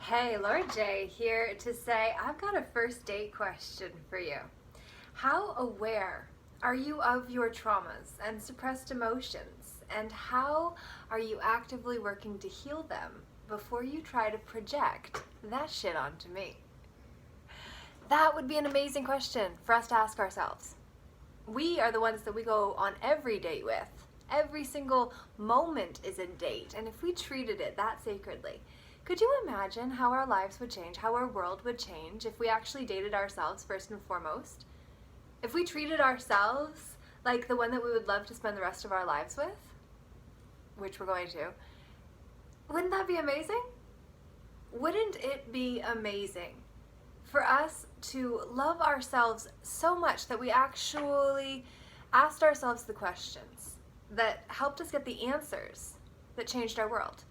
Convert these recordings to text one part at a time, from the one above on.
Hey, Laura J here to say I've got a first date question for you. How aware are you of your traumas and suppressed emotions, and how are you actively working to heal them before you try to project that shit onto me? That would be an amazing question for us to ask ourselves. We are the ones that we go on every date with. Every single moment is a date, and if we treated it that sacredly, could you imagine how our lives would change, how our world would change if we actually dated ourselves first and foremost? If we treated ourselves like the one that we would love to spend the rest of our lives with, which we're going to, wouldn't that be amazing? Wouldn't it be amazing for us to love ourselves so much that we actually asked ourselves the questions that helped us get the answers that changed our world?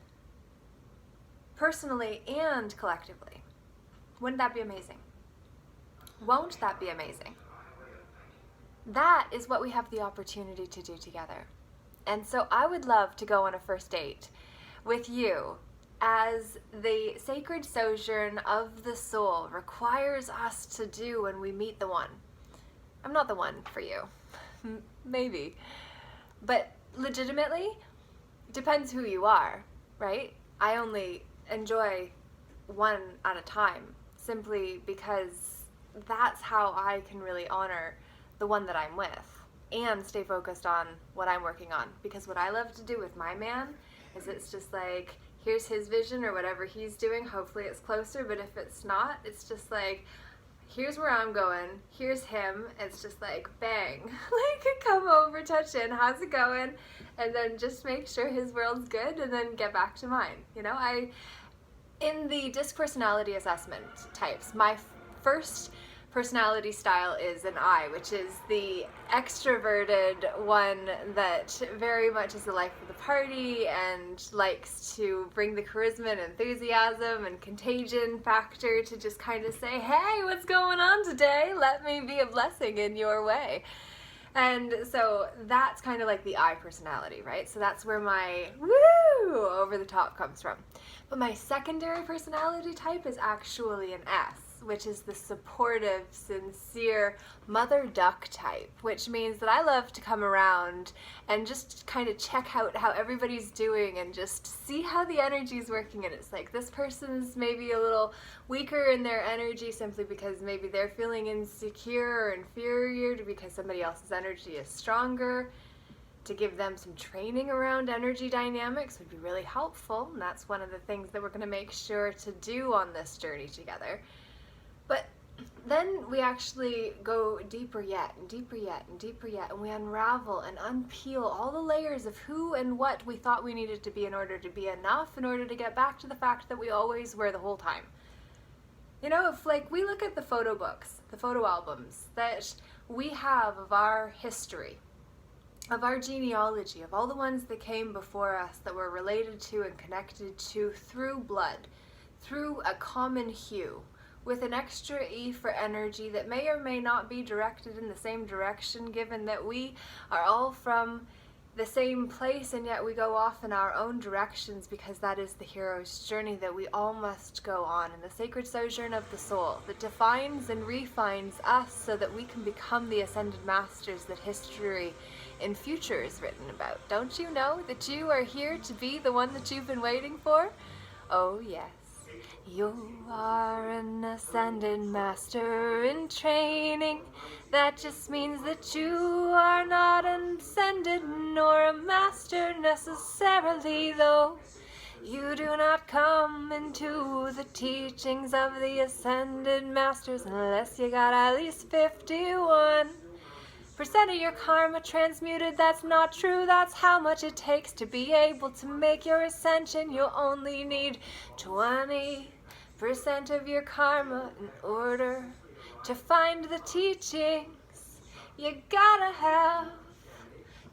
Personally and collectively. Wouldn't that be amazing? Won't that be amazing? That is what we have the opportunity to do together. And so I would love to go on a first date with you as the sacred sojourn of the soul requires us to do when we meet the one. I'm not the one for you. Maybe. But legitimately, depends who you are, right? I only enjoy one at a time simply because that's how I can really honor the one that I'm with and stay focused on what I'm working on. Because what I love to do with my man is it's just like, here's his vision or whatever he's doing, hopefully it's closer, but if it's not, it's just like, here's where I'm going, here's him, it's just like bang, like come over, touch in, how's it going, and then just make sure his world's good and then get back to mine. In the DISC personality assessment types, my first personality style is an I, which is the extroverted one that very much is the life of the party and likes to bring the charisma and enthusiasm and contagion factor to just kind of say, hey, what's going on today? Let me be a blessing in your way. And so that's kind of like the I personality, right? So that's where my woo over the top comes from. But my secondary personality type is actually an S, which is the supportive, sincere mother duck type, which means that I love to come around and just kind of check out how everybody's doing and just see how the energy is working. And it's like, this person's maybe a little weaker in their energy simply because maybe they're feeling insecure or inferior because somebody else's energy is stronger. To give them some training around energy dynamics would be really helpful, and that's one of the things that we're going to make sure to do on this journey together. But then we actually go deeper yet, and deeper yet, and deeper yet, and we unravel and unpeel all the layers of who and what we thought we needed to be in order to be enough, in order to get back to the fact that we always were the whole time. If like we look at the photo books, the photo albums that we have of our history, of our genealogy, of all the ones that came before us that were related to and connected to through blood, through a common hue, with an extra E for energy that may or may not be directed in the same direction, given that we are all from the same place and yet we go off in our own directions, because that is the hero's journey that we all must go on, in the sacred sojourn of the soul that defines and refines us so that we can become the ascended masters that history in future is written about. Don't you know that you are here to be the one that you've been waiting for? Oh yes. You are an ascended master in training. That just means that you are not an ascended nor a master necessarily, though. You do not come into the teachings of the ascended masters unless you got at least 51% of your karma transmuted. That's not true. That's how much it takes to be able to make your ascension. You'll only need 20% of your karma in order to find the teachings. You gotta have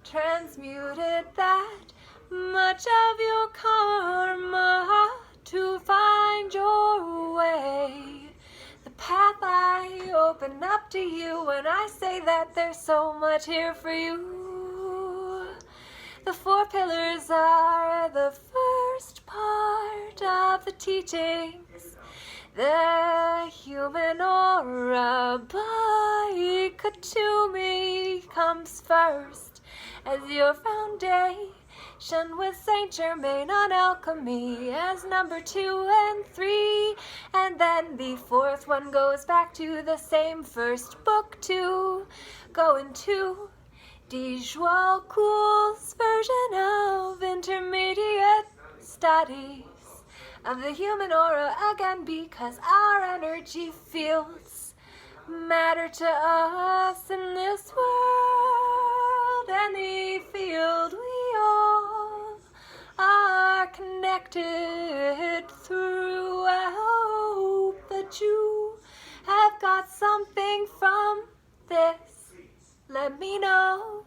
transmuted that much of your karma to find your way. The path I open up to you when I say that there's so much here for you. The 4 pillars are the first part of the teachings. The human aura by Katumi comes first as your foundation, with Saint Germain on alchemy as number 2 and 3, and then the 4th one goes back to the same first book to go into Dijualcul's version of intermediate studies of the human aura again, because our energy fields matter to us in this world, and the field we all are connected through. I hope that you have got something from this. Let me know,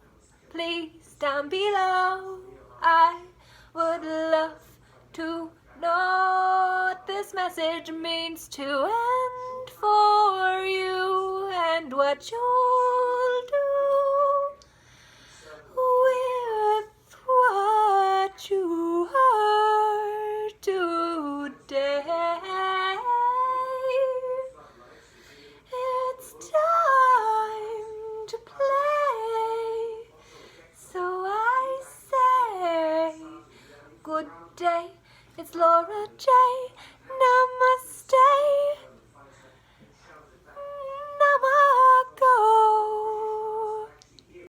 please, down below. I would love to know what this message means to and for you, and what you'll do with what you heard today. It's time to play, so I say good day. It's Laura J. Namaste.